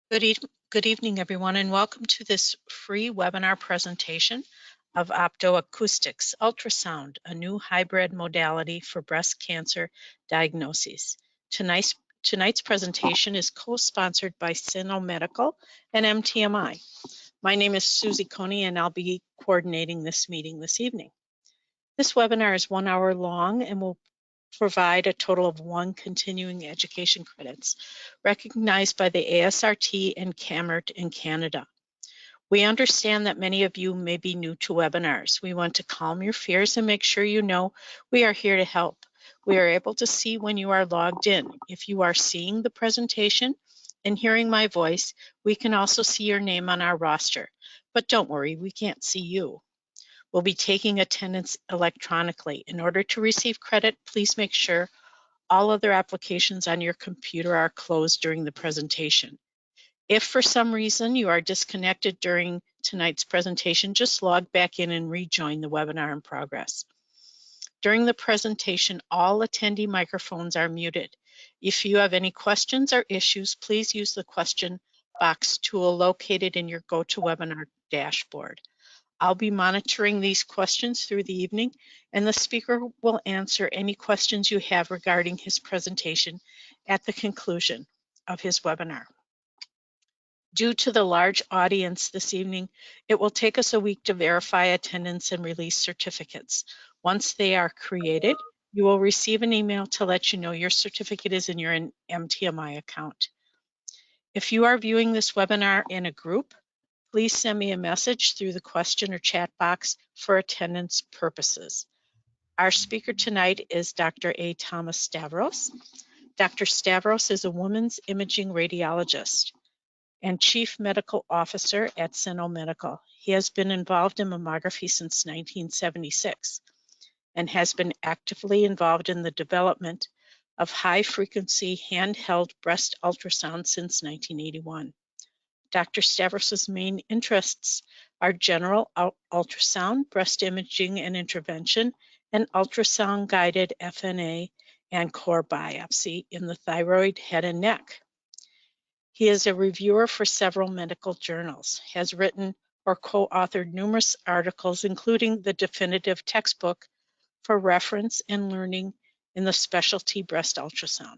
Good evening, everyone, and welcome to this free webinar presentation of Opto-Acoustics Ultrasound, a new hybrid modality for breast cancer diagnoses. Tonight's presentation is co-sponsored by Seno Medical and MTMI. My name is Susie Coney, and I'll be coordinating this meeting this evening. This webinar is 1 hour long and will provide a total of 1 continuing education credits, recognized by the ASRT and CAMRT in Canada. We understand that many of you may be new to webinars. We want to calm your fears and make sure you know we are here to help. We are able to see when you are logged in. If you are seeing the presentation and hearing my voice, we can also see your name on our roster. But don't worry, we can't see you. We'll be taking attendance electronically. In order to receive credit, please make sure all other applications on your computer are closed during the presentation. If for some reason you are disconnected during tonight's presentation, just log back in and rejoin the webinar in progress. During the presentation, all attendee microphones are muted. If you have any questions or issues, please use the question box tool located in your GoToWebinar dashboard. I'll be monitoring these questions through the evening, and the speaker will answer any questions you have regarding his presentation at the conclusion of his webinar. Due to the large audience this evening, it will take us a week to verify attendance and release certificates. Once they are created, you will receive an email to let you know your certificate is in your MTMI account. If you are viewing this webinar in a group, please send me a message through the question or chat box for attendance purposes. Our speaker tonight is Dr. A. Thomas Stavros. Dr. Stavros is a women's imaging radiologist and Chief Medical Officer at Seno Medical. He has been involved in mammography since 1976 and has been actively involved in the development of high-frequency handheld breast ultrasound since 1981. Dr. Stavros' main interests are general ultrasound, breast imaging and intervention, and ultrasound-guided FNA and core biopsy in the thyroid, head, and neck. He is a reviewer for several medical journals, has written or co-authored numerous articles, including the definitive textbook for reference and learning in the specialty breast ultrasound.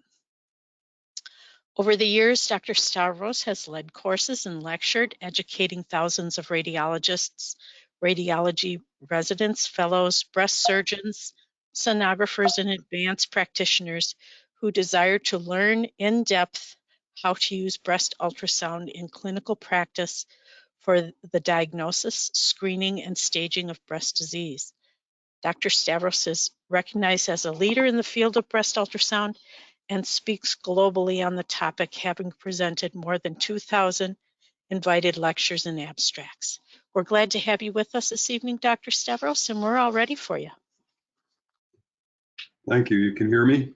Over the years, Dr. Stavros has led courses and lectured, educating thousands of radiologists, radiology residents, fellows, breast surgeons, sonographers, and advanced practitioners who desire to learn in depth how to use breast ultrasound in clinical practice for the diagnosis, screening, and staging of breast disease. Dr. Stavros is recognized as a leader in the field of breast ultrasound and speaks globally on the topic, having presented more than 2,000 invited lectures and abstracts. We're glad to have you with us this evening, Dr. Stavros, and we're all ready for you. Thank you. You can hear me?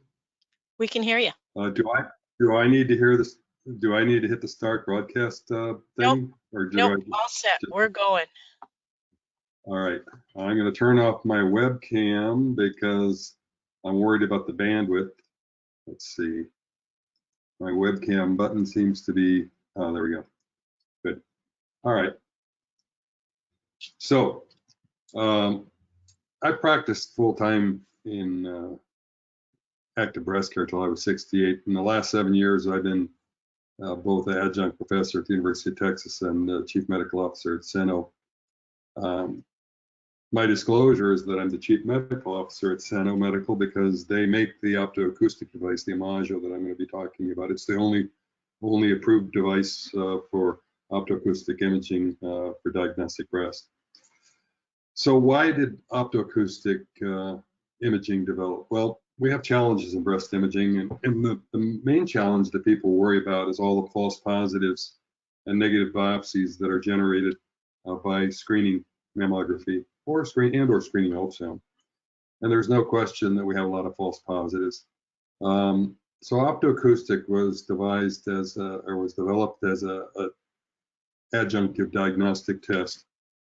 We can hear you. Do I need to hear this? Do I need to hit the start broadcast thing? Nope. Or Nope. All set. We're going. All right. I'm going to turn off my webcam because I'm worried about the bandwidth. Let's see. My webcam button seems to be, oh, there we go. Good. All right. So I practiced full-time in active breast care until I was 68. In the last 7 years, I've been both an adjunct professor at the University of Texas and chief medical officer at Seno. My disclosure is that I'm the chief medical officer at Seno Medical because they make the optoacoustic device, the Imago, that I'm going to be talking about. It's the only approved device for optoacoustic imaging for diagnostic breast. So why did optoacoustic imaging develop? Well, we have challenges in breast imaging, and the main challenge that people worry about is all the false positives and negative biopsies that are generated by screening mammography or screening ultrasound. And there's no question that we have a lot of false positives. So optoacoustic was devised as was developed as a adjunctive diagnostic test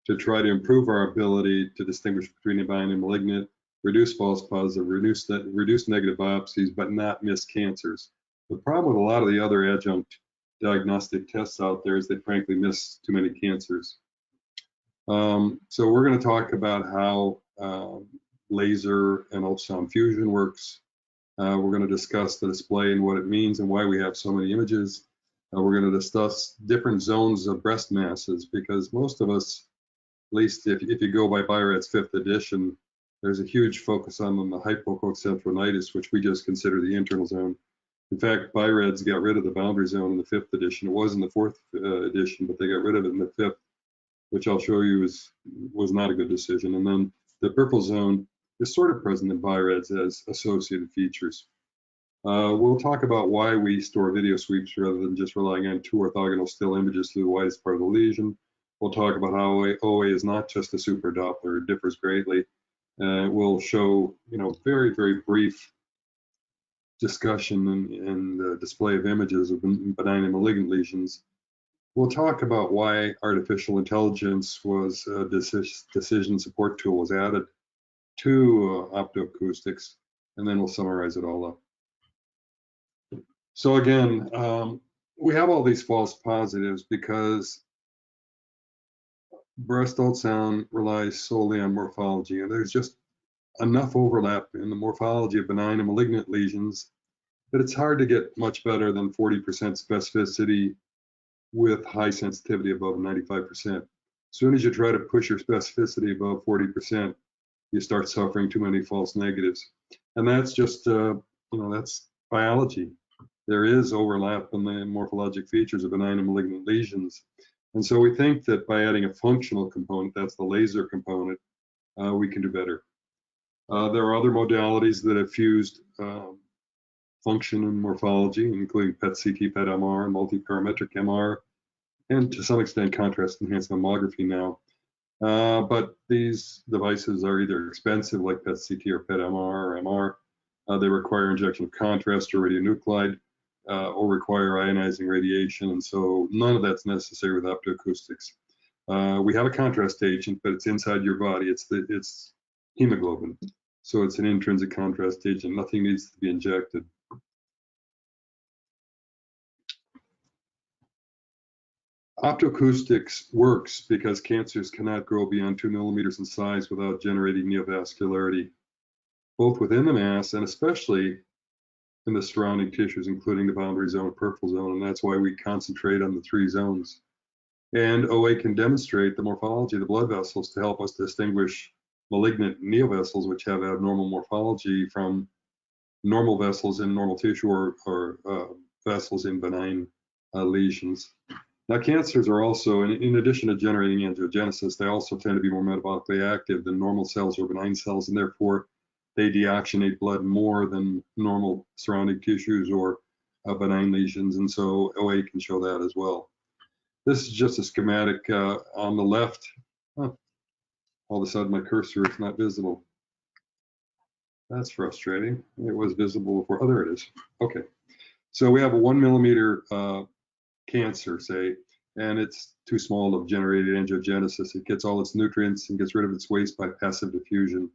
to try to improve our ability to distinguish between benign and malignant, reduce false positives, reduce negative biopsies, but not miss cancers. The problem with a lot of the other adjunct diagnostic tests out there is they frankly miss too many cancers. So we're going to talk about how laser and ultrasound fusion works. We're going to discuss the display and what it means and why we have so many images. We're going to discuss different zones of breast masses, because most of us, at least if you go by BI-RADS 5th edition, there's a huge focus on the hypococentral-nitis, which we just consider the internal zone. In fact, BI-RADS got rid of the boundary zone in the 5th edition. It was in the 4th edition, but they got rid of it in the 5th, which I'll show you was not a good decision. And then the peripheral zone is sort of present in BI-RADS as associated features. We'll talk about why we store video sweeps rather than just relying on 2 orthogonal still images through the widest part of the lesion. We'll talk about how OA is not just a super Doppler, it differs greatly. We'll show, very, very brief discussion and display of images of benign and malignant lesions. We'll talk about why artificial intelligence was a decision support tool was added to optoacoustics, and then we'll summarize it all up. So again, we have all these false positives because breast ultrasound relies solely on morphology, and there's just enough overlap in the morphology of benign and malignant lesions that it's hard to get much better than 40% specificity with high sensitivity above 95%. As soon as you try to push your specificity above 40%, you start suffering too many false negatives. And that's just, that's biology. There is overlap in the morphologic features of benign and malignant lesions. And so we think that by adding a functional component, that's the laser component, we can do better. There are other modalities that have fused function and morphology, including PET-CT, PET-MR, and multi-parametric MR, and to some extent contrast-enhanced mammography now. But these devices are either expensive, like PET-CT or PET-MR or MR. They require injection of contrast or radionuclide, or require ionizing radiation, and so none of that's necessary with optoacoustics. We have a contrast agent, but it's inside your body. It's hemoglobin, so it's an intrinsic contrast agent. Nothing needs to be injected. Optoacoustics works because cancers cannot grow beyond 2 millimeters in size without generating neovascularity, both within the mass and especially in the surrounding tissues, including the boundary zone, peripheral zone, and that's why we concentrate on the 3 zones. And OA can demonstrate the morphology of the blood vessels to help us distinguish malignant neovessels, which have abnormal morphology, from normal vessels in normal tissue or vessels in benign lesions. Now, cancers are also, in addition to generating angiogenesis, they also tend to be more metabolically active than normal cells or benign cells, and therefore they deoxygenate blood more than normal surrounding tissues or benign lesions, and so OA can show that as well. This is just a schematic on the left. All of a sudden my cursor is not visible. That's frustrating. It was visible before. Oh, there it is. Okay. So we have a 1 millimeter cancer, say, and it's too small to generate angiogenesis. It gets all its nutrients and gets rid of its waste by passive diffusion.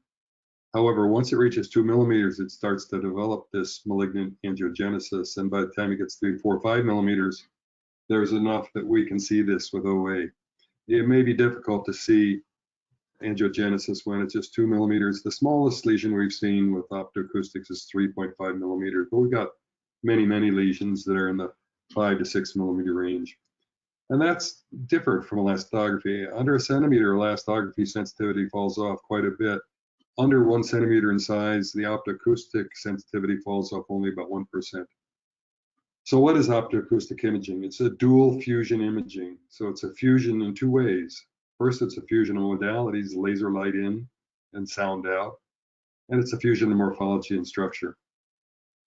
However, once it reaches 2 millimeters, it starts to develop this malignant angiogenesis, and by the time it gets 3, 4, 5 millimeters, there's enough that we can see this with OA. It may be difficult to see angiogenesis when it's just 2 millimeters. The smallest lesion we've seen with optoacoustics is 3.5 millimeters, but we've got many, many lesions that are in the 5 to 6 millimeter range. And that's different from elastography. Under a centimeter, elastography sensitivity falls off quite a bit. Under 1 centimeter in size, the optoacoustic sensitivity falls off only about 1%. So what is optoacoustic imaging? It's a dual fusion imaging. So it's a fusion in 2 ways. First, it's a fusion of modalities, laser light in and sound out. And it's a fusion of morphology and structure.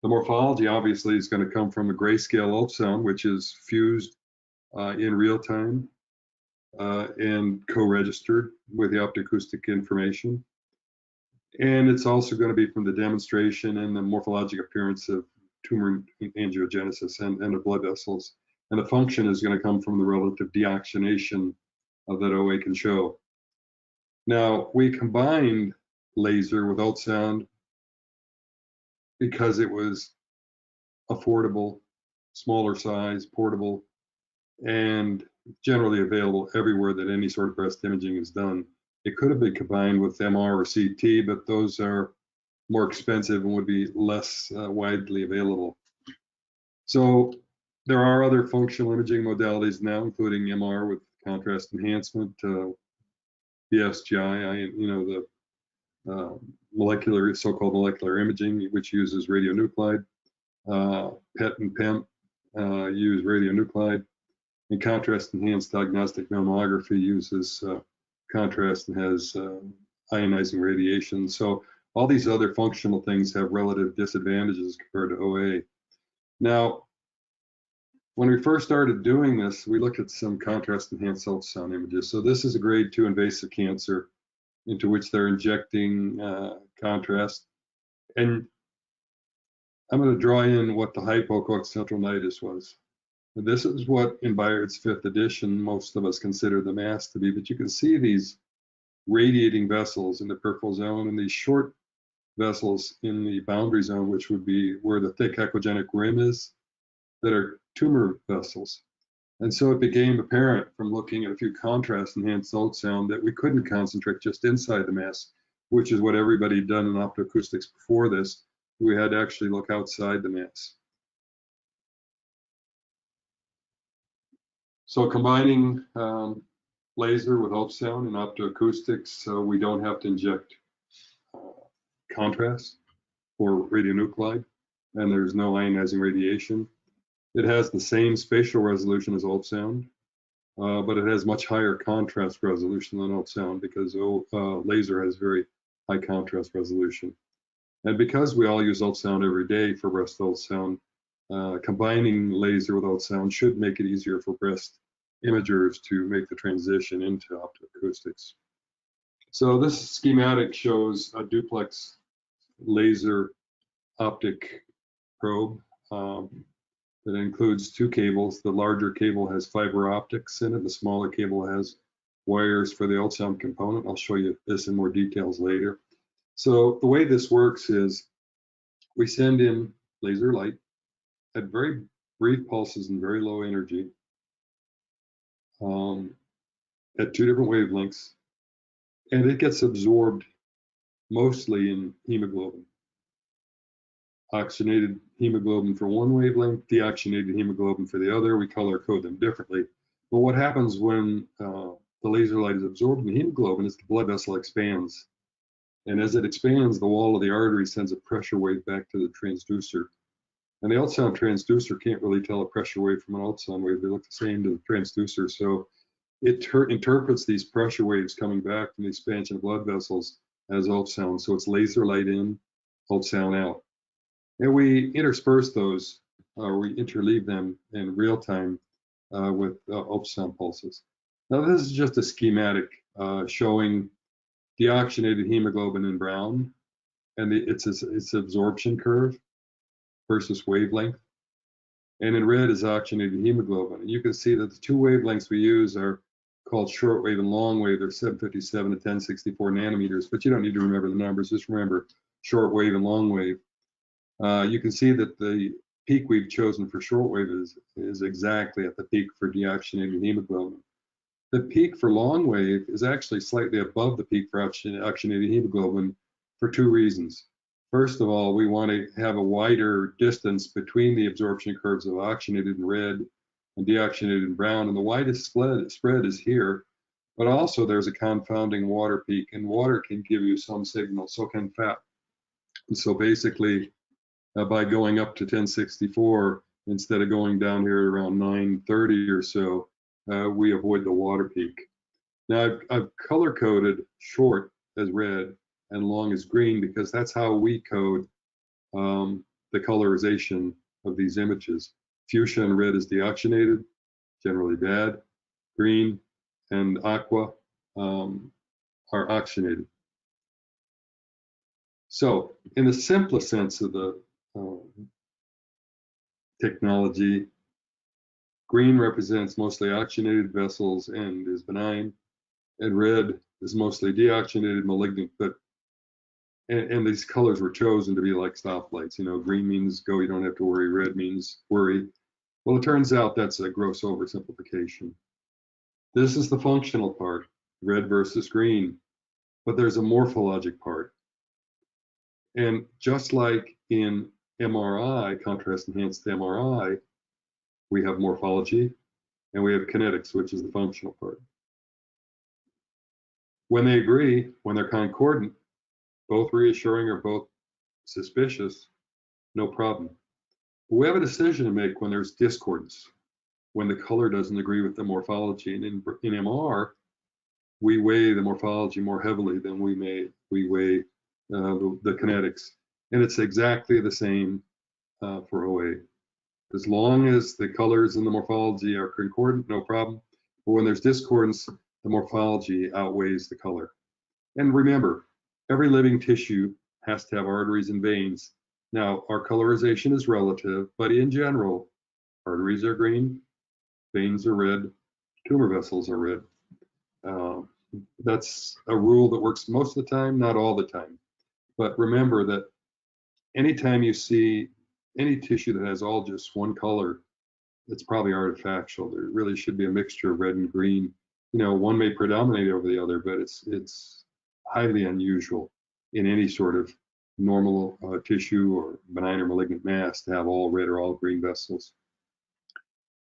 The morphology obviously is going to come from a grayscale ultrasound, which is fused in real time and co-registered with the optoacoustic information. And it's also going to be from the demonstration and the morphologic appearance of tumor angiogenesis and of blood vessels. And the function is going to come from the relative deoxygenation that OA can show. Now, we combined laser with ultrasound because it was affordable, smaller size, portable, and generally available everywhere that any sort of breast imaging is done. It could have been combined with MR or CT, but those are more expensive and would be less widely available. So there are other functional imaging modalities now, including MR with contrast enhancement, FSBI, the molecular, so-called molecular imaging, which uses radionuclide. PET and PEM use radionuclide, and contrast enhanced diagnostic mammography uses contrast and has ionizing radiation. So all these other functional things have relative disadvantages compared to OA. Now, when we first started doing this, we looked at some contrast enhanced ultrasound images. So this is a grade 2 invasive cancer into which they're injecting contrast. And I'm going to draw in what the hypocoagulant was. And this is what in Byard's 5th edition, most of us consider the mass to be, but you can see these radiating vessels in the peripheral zone and these short vessels in the boundary zone, which would be where the thick echogenic rim is, that are tumor vessels. And so it became apparent from looking at a few contrast enhanced ultrasound that we couldn't concentrate just inside the mass, which is what everybody had done in optoacoustics before this. We had to actually look outside the mass. So combining laser with ultrasound and optoacoustics, so we don't have to inject contrast or radionuclide, and there's no ionizing radiation. It has the same spatial resolution as ultrasound, but it has much higher contrast resolution than ultrasound because laser has very high contrast resolution. And because we all use ultrasound every day for breast ultrasound, combining laser with ultrasound should make it easier for breast imagers to make the transition into optoacoustics. So this schematic shows a duplex laser optic probe that includes 2 cables. The larger cable has fiber optics in it. The smaller cable has wires for the ultrasound component. I'll show you this in more details later. So the way this works is we send in laser light at very brief pulses and very low energy at 2 different wavelengths, and it gets absorbed mostly in hemoglobin. Oxygenated hemoglobin for one wavelength, deoxygenated hemoglobin for the other. We color code them differently. But what happens when the laser light is absorbed in the hemoglobin is the blood vessel expands. And as it expands, the wall of the artery sends a pressure wave back to the transducer. And the ultrasound transducer can't really tell a pressure wave from an ultrasound wave. They look the same to the transducer. So it interprets these pressure waves coming back from the expansion of blood vessels as ultrasound. So it's laser light in, ultrasound out. And we intersperse those, or we interleave them in real time with ultrasound pulses. Now this is just a schematic showing deoxygenated hemoglobin in brown, and its absorption curve versus wavelength. And in red is oxygenated hemoglobin. And you can see that the 2 wavelengths we use are called short wave and long wave. They're 757 to 1064 nanometers, but you don't need to remember the numbers. Just remember short wave and long wave. You can see that the peak we've chosen for shortwave is exactly at the peak for deoxygenated hemoglobin. The peak for long wave is actually slightly above the peak for oxygenated hemoglobin for 2 reasons. First of all, we want to have a wider distance between the absorption curves of oxygenated in red and deoxygenated in brown, and the widest spread is here. But also there's a confounding water peak, and water can give you some signal, so can fat. And so basically, by going up to 1064 instead of going down here around 930 or so, we avoid the water peak. Now I've color coded short as red and long as green because that's how we code the colorization of these images. Fuchsia and red is deoxygenated, generally bad. Green and aqua are oxygenated. So in the simplest sense of the technology, green represents mostly oxygenated vessels and is benign, and red is mostly deoxygenated malignant, but and these colors were chosen to be like stoplights. You know, green means go, you don't have to worry. Red means worry. Well, it turns out that's a gross oversimplification. This is the functional part, red versus green, but there's a morphologic part. And just like in MRI, contrast enhanced MRI, we have morphology and we have kinetics, which is the functional part. When they agree, when they're concordant, both reassuring or both suspicious, no problem. But we have a decision to make when there's discordance, when the color doesn't agree with the morphology. And in MR, we weigh the morphology more heavily than we weigh the kinetics. And it's exactly the same for OA. As long as the colors and the morphology are concordant, no problem. But when there's discordance, the morphology outweighs the color. And remember, every living tissue has to have arteries and veins. Now, our colorization is relative, but in general, arteries are green, veins are red, tumor vessels are red. That's a rule that works most of the time, not all the time. But remember that anytime you see any tissue that has all just one color, it's probably artifactual. There really should be a mixture of red and green. You know, one may predominate over the other, but it's highly unusual in any sort of normal tissue or benign or malignant mass to have all red or all green vessels.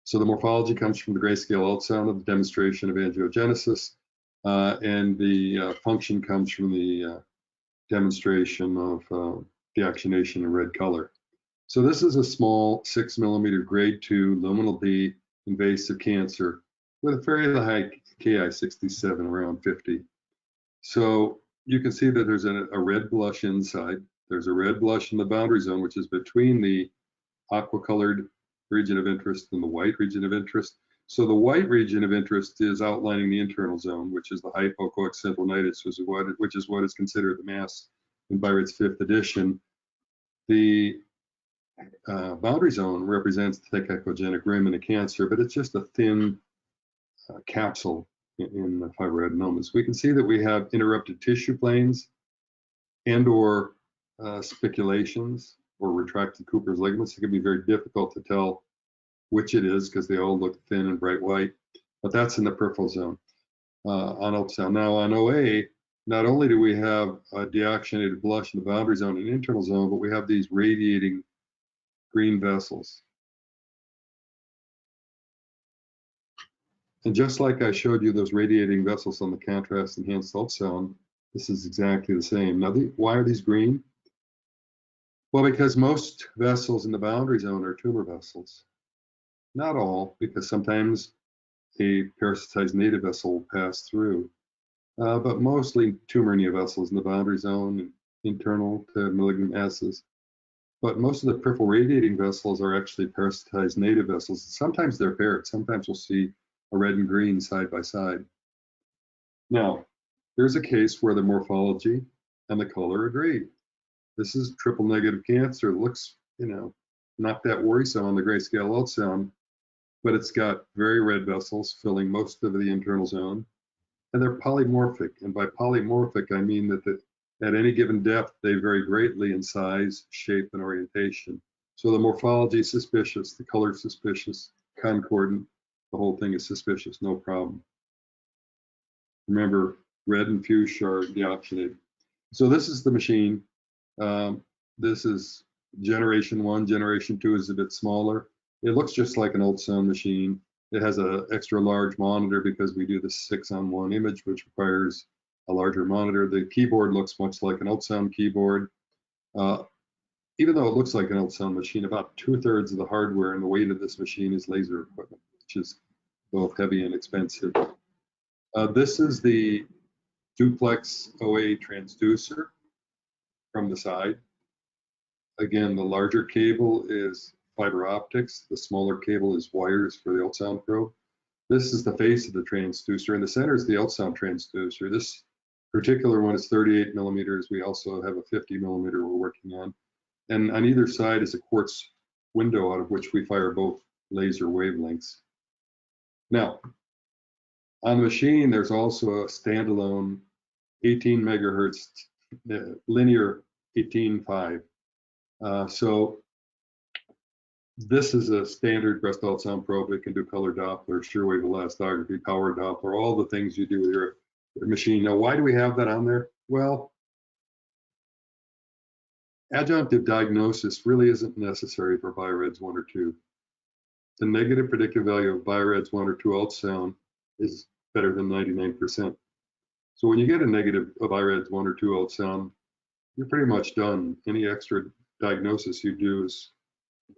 So the morphology comes from the grayscale ultrasound of the demonstration of angiogenesis, and the function comes from the demonstration of deoxygenation in red color. So this is a small 6 millimeter grade 2 luminal B invasive cancer with a fairly high Ki-67, around 50. So you can see that there's a red blush inside. There's a red blush in the boundary zone, which is between the aqua colored region of interest and the white region of interest. So the white region of interest is outlining the internal zone, which is the hypocoaxinthonitis, which is what is considered the mass in Byrod's 5th edition. The boundary zone represents the thick echogenic rim in a cancer, but it's just a thin capsule in the fibroadenomas. We can see that we have interrupted tissue planes and or spiculations or retracted Cooper's ligaments. It can be very difficult to tell which it is because they all look thin and bright white, but that's in the peripheral zone on ultrasound. Now on OA, not only do we have a deoxygenated blush in the boundary zone and internal zone, but we have these radiating green vessels. And just like I showed you those radiating vessels on the contrast enhanced ultrasound, this is exactly the same. Now, why are these green? Well, because most vessels in the boundary zone are tumor vessels. Not all, because sometimes a parasitized native vessel will pass through, but mostly tumor vessels in the boundary zone and internal to malignant masses. But most of the peripheral radiating vessels are actually parasitized native vessels. Sometimes they're paired. Sometimes we'll see a red and green side by side. Now, here's a case where the morphology and the color agree. This is triple negative cancer. It looks, you know, not that worrisome on the grayscale ultrasound, but it's got very red vessels filling most of the internal zone, and they're polymorphic. And by polymorphic, I mean that at any given depth, they vary greatly in size, shape, and orientation. So the morphology is suspicious, the color is suspicious, concordant, the whole thing is suspicious, no problem. Remember, red and fuchsia are deoxygenated. So this is the machine. This is generation 1. Generation 2 is a bit smaller. It looks just like an ultrasound machine. It has an extra large monitor because we do the 6-on-1 image, which requires a larger monitor. The keyboard looks much like an ultrasound keyboard. Even though it looks like an ultrasound machine, about 2/3 of the hardware and the weight of this machine is laser equipment, which is both heavy and expensive. This is the duplex OA transducer from the side. Again, the larger cable is fiber optics. The smaller cable is wires for the ultrasound probe. This is the face of the transducer. In the center is the ultrasound transducer. This particular one is 38 millimeters. We also have a 50 millimeter we're working on. And on either side is a quartz window out of which we fire both laser wavelengths. Now, on the machine, there's also a standalone 18 megahertz linear 18.5. So This is a standard breast ultrasound probe. It can do color Doppler, shear-wave elastography, power Doppler, all the things you do with your machine. Now, why do we have that on there? Well, adjunctive diagnosis really isn't necessary for BioRads 1 or 2. The negative predictive value of BioRads 1 or 2 ultrasound is better than 99%. So when you get a negative BioRads 1 or 2 ultrasound, you're pretty much done. Any extra diagnosis you do is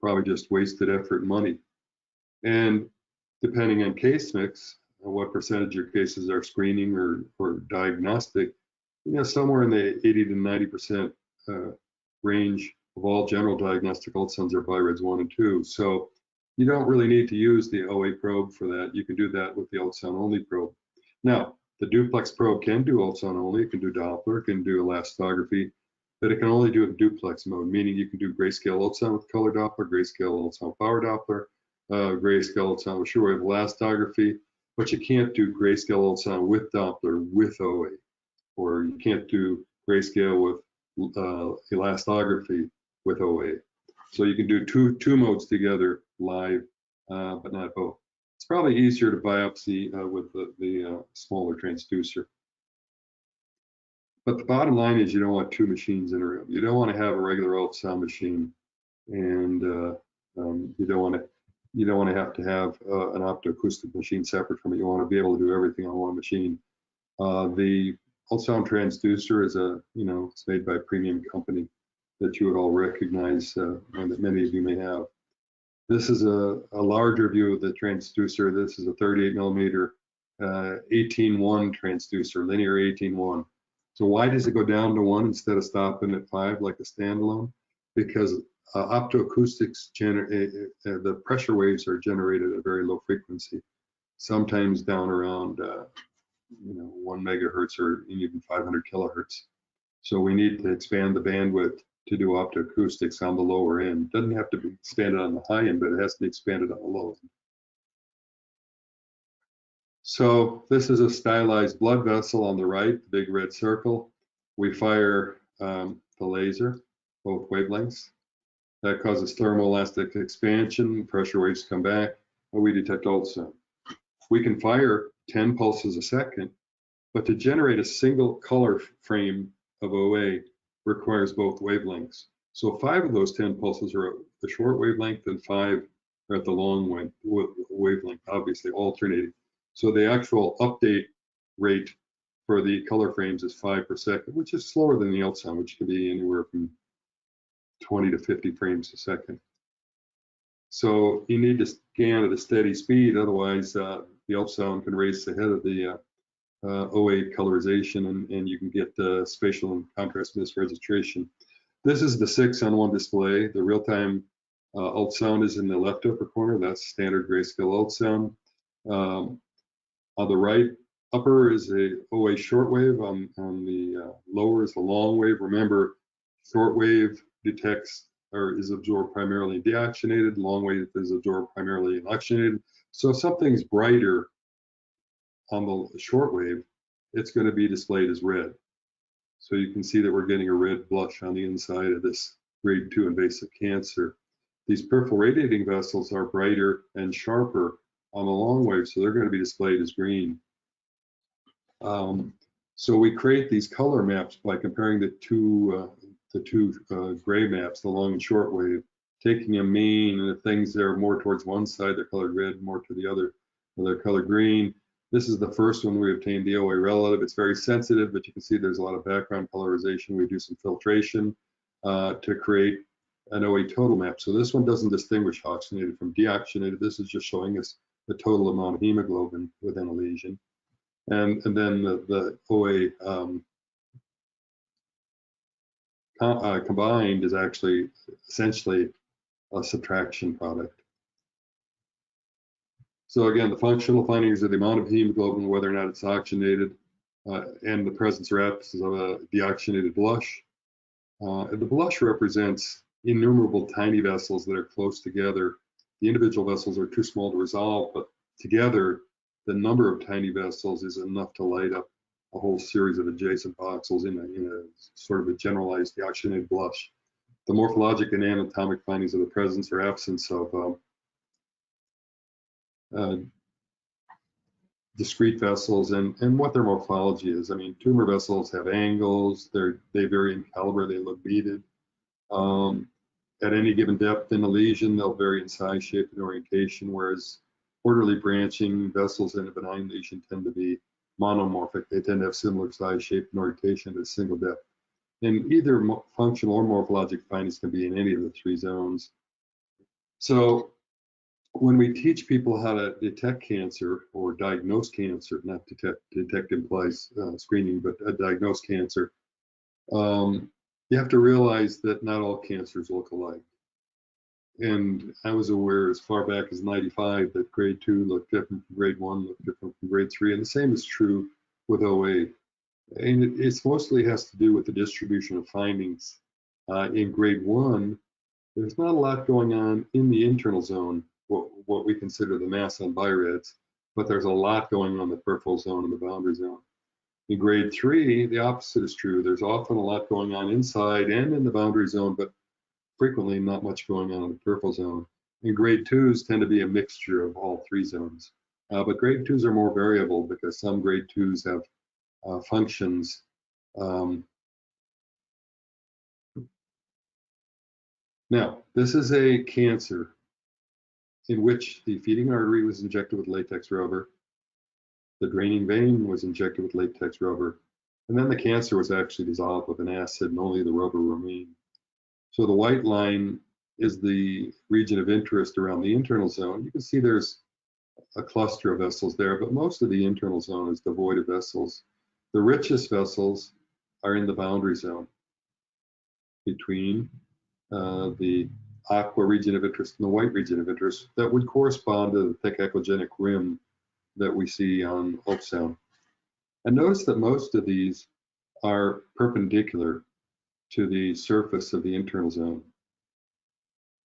probably just wasted effort and money. And depending on case mix, what percentage of your cases are screening or diagnostic, somewhere in the 80 to 90% range of all general diagnostic ultrasounds are BioRads 1 and 2. So you don't really need to use the OA probe for that. You can do that with the ultrasound only probe. Now, the duplex probe can do ultrasound only. It can do Doppler, it can do elastography, but it can only do it in duplex mode, meaning you can do grayscale ultrasound with color Doppler, grayscale ultrasound power Doppler, grayscale ultrasound with shear-wave elastography, but you can't do grayscale ultrasound with Doppler with OA, or you can't do grayscale with elastography with OA. So you can do two modes together live, but not both. It's probably easier to biopsy with the smaller transducer. But the bottom line is you don't want two machines in a room. You don't want to have a regular ultrasound machine, and you don't want to have an optoacoustic machine separate from it. You want to be able to do everything on one machine. The ultrasound transducer is it's made by a premium company that you would all recognize and that many of you may have. This is a larger view of the transducer. This is a 38 millimeter 18-1 transducer, linear 18-1. So why does it go down to 1 instead of stopping at 5 like a standalone? Because optoacoustics, the pressure waves are generated at a very low frequency, sometimes down around 1 megahertz or even 500 kilohertz. So we need to expand the bandwidth to do optoacoustics on the lower end. It doesn't have to be expanded on the high end, but it has to be expanded on the low end. So this is a stylized blood vessel on the right, the big red circle. We fire the laser, both wavelengths. That causes thermoelastic expansion, pressure waves come back, and we detect ultrasound. We can fire 10 pulses a second, but to generate a single color frame of OA requires both wavelengths. So 5 of those 10 pulses are at the short wavelength and 5 are at the long wavelength, obviously alternating. So the actual update rate for the color frames is 5 per second, which is slower than the ultrasound, which can be anywhere from 20 to 50 frames a second. So you need to scan at a steady speed, otherwise the ultrasound can race ahead of the OA colorization, and you can get spatial and contrast misregistration. This is the 6-on-1 display. The real-time ultrasound is in the left upper corner. That's standard grayscale ultrasound. On the right upper is a OA shortwave. On the lower is the long wave. Remember, shortwave detects or is absorbed primarily in deoxygenated. Long wave is absorbed primarily in oxygenated. So if something's brighter on the shortwave, it's going to be displayed as red. So you can see that we're getting a red blush on the inside of this grade 2 invasive cancer. These peripheral radiating vessels are brighter and sharper on the long wave, so they're going to be displayed as green. So we create these color maps by comparing the two gray maps, the long and short wave, taking a mean, and if things that are more towards one side, they're colored red, more to the other, they're colored green. This is the first one we obtained, the OA relative. It's very sensitive, but you can see there's a lot of background colorization. We do some filtration to create an OA total map. So this one doesn't distinguish oxygenated from deoxygenated. This is just showing us the total amount of hemoglobin within a lesion. And then the OA combined is actually essentially a subtraction product. So again, the functional findings are the amount of hemoglobin, whether or not it's oxygenated, and the presence or absence of a deoxygenated blush. And the blush represents innumerable tiny vessels that are close together. The individual vessels are too small to resolve, but together, the number of tiny vessels is enough to light up a whole series of adjacent voxels in a sort of a generalized deoxygenated blush. the morphologic and anatomic findings of the presence or absence of discrete vessels and what their morphology is. I mean, tumor vessels have angles, they vary in caliber, they look beaded. At any given depth in a lesion, they'll vary in size, shape, and orientation, whereas orderly branching vessels in a benign lesion tend to be monomorphic. They tend to have similar size, shape, and orientation at a single depth. And either functional or morphologic findings can be in any of the three zones. So when we teach people how to detect cancer or diagnose cancer, not detect implies screening, but diagnose cancer, you have to realize that not all cancers look alike. And I was aware as far back as '95 that grade 2 looked different from grade 1, looked different from grade 3, and the same is true with OA. And it mostly has to do with the distribution of findings. In grade 1, there's not a lot going on in the internal zone, what we consider the mass on BI-RADS, but there's a lot going on in the peripheral zone and the boundary zone. In grade 3, the opposite is true. There's often a lot going on inside and in the boundary zone, but frequently not much going on in the peripheral zone. And grade 2s tend to be a mixture of all three zones. But grade 2s are more variable because some grade 2s have functions. Now, this is a cancer in which the feeding artery was injected with latex rubber, the draining vein was injected with latex rubber, and then the cancer was actually dissolved with an acid and only the rubber remained. So the white line is the region of interest around the internal zone. You can see there's a cluster of vessels there, but most of the internal zone is devoid of vessels. The richest vessels are in the boundary zone between the aqua region of interest and the white region of interest that would correspond to the thick echogenic rim that we see on ultrasound. And notice that most of these are perpendicular to the surface of the internal zone.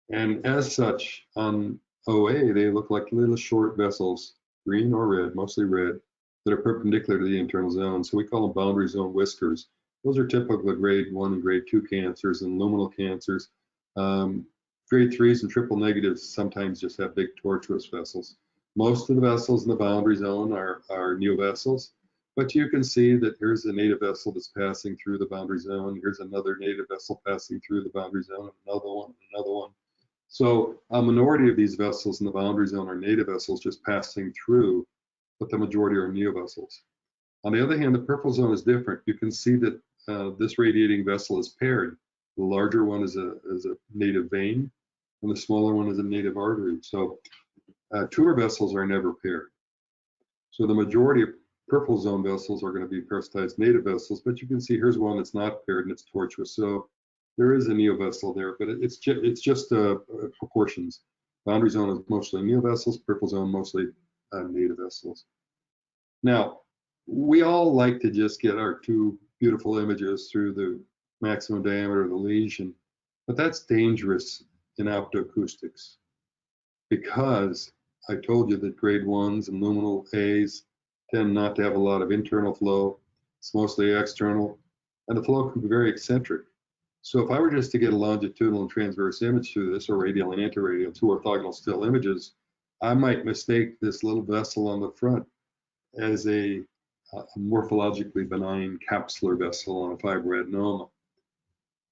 And as such, on OA, they look like little short vessels, green or red, mostly red, that are perpendicular to the internal zone. So we call them boundary zone whiskers. Those are typical of grade 1 and grade 2 cancers and luminal cancers. Grade 3s and triple negatives sometimes just have big tortuous vessels. Most of the vessels in the boundary zone are neovessels, but you can see that here's a native vessel that's passing through the boundary zone. Here's another native vessel passing through the boundary zone, another one, another one. So a minority of these vessels in the boundary zone are native vessels just passing through, but the majority are neovessels. On the other hand, the peripheral zone is different. You can see that this radiating vessel is paired. The larger one is a native vein, and the smaller one is a native artery. So tumor vessels are never paired. So the majority of peripheral zone vessels are going to be parasitized native vessels, but you can see here's one that's not paired and it's tortuous. So there is a neovessel there, but it's just proportions. Boundary zone is mostly neovessels, peripheral zone mostly native vessels. Now, we all like to just get our two beautiful images through the maximum diameter of the lesion, but that's dangerous in optoacoustics because I told you that grade 1s and luminal A's tend not to have a lot of internal flow. It's mostly external, and the flow can be very eccentric. So if I were just to get a longitudinal and transverse image through this, or radial and antiradial, two orthogonal still images, I might mistake this little vessel on the front as a morphologically benign capsular vessel on a fibroadenoma.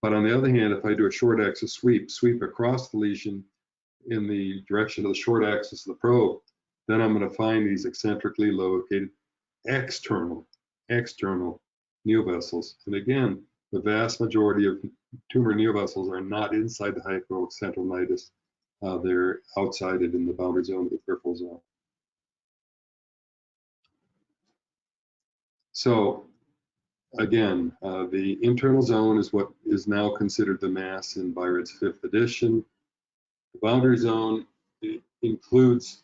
But on the other hand, if I do a short axis sweep across the lesion in the direction of the short axis of the probe, then I'm going to find these eccentrically located external neovessels. And again, the vast majority of tumor neovessels are not inside the hypocentral nidus. They're outside it in the boundary zone of the peripheral zone. So again, the internal zone is what is now considered the mass in BI-RADS 5th edition. The boundary zone includes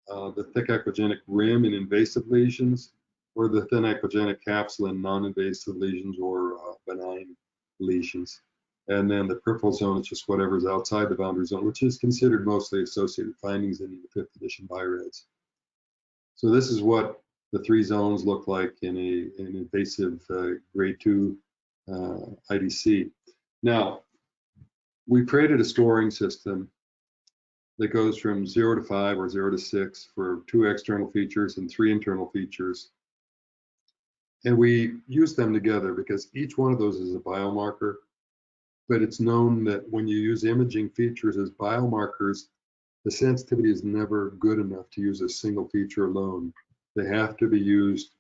the thick echogenic rim in invasive lesions, or the thin echogenic capsule in non-invasive lesions or benign lesions. And then the peripheral zone is just whatever's outside the boundary zone, which is considered mostly associated findings in the 5th edition BI-RADS. So this is what the three zones look like in an invasive grade 2 IDC. Now, we created a scoring system that goes from 0 to 5 or 0 to 6 for 2 external features and 3 internal features. And we use them together because each one of those is a biomarker, but it's known that when you use imaging features as biomarkers, the sensitivity is never good enough to use a single feature alone. They have to be used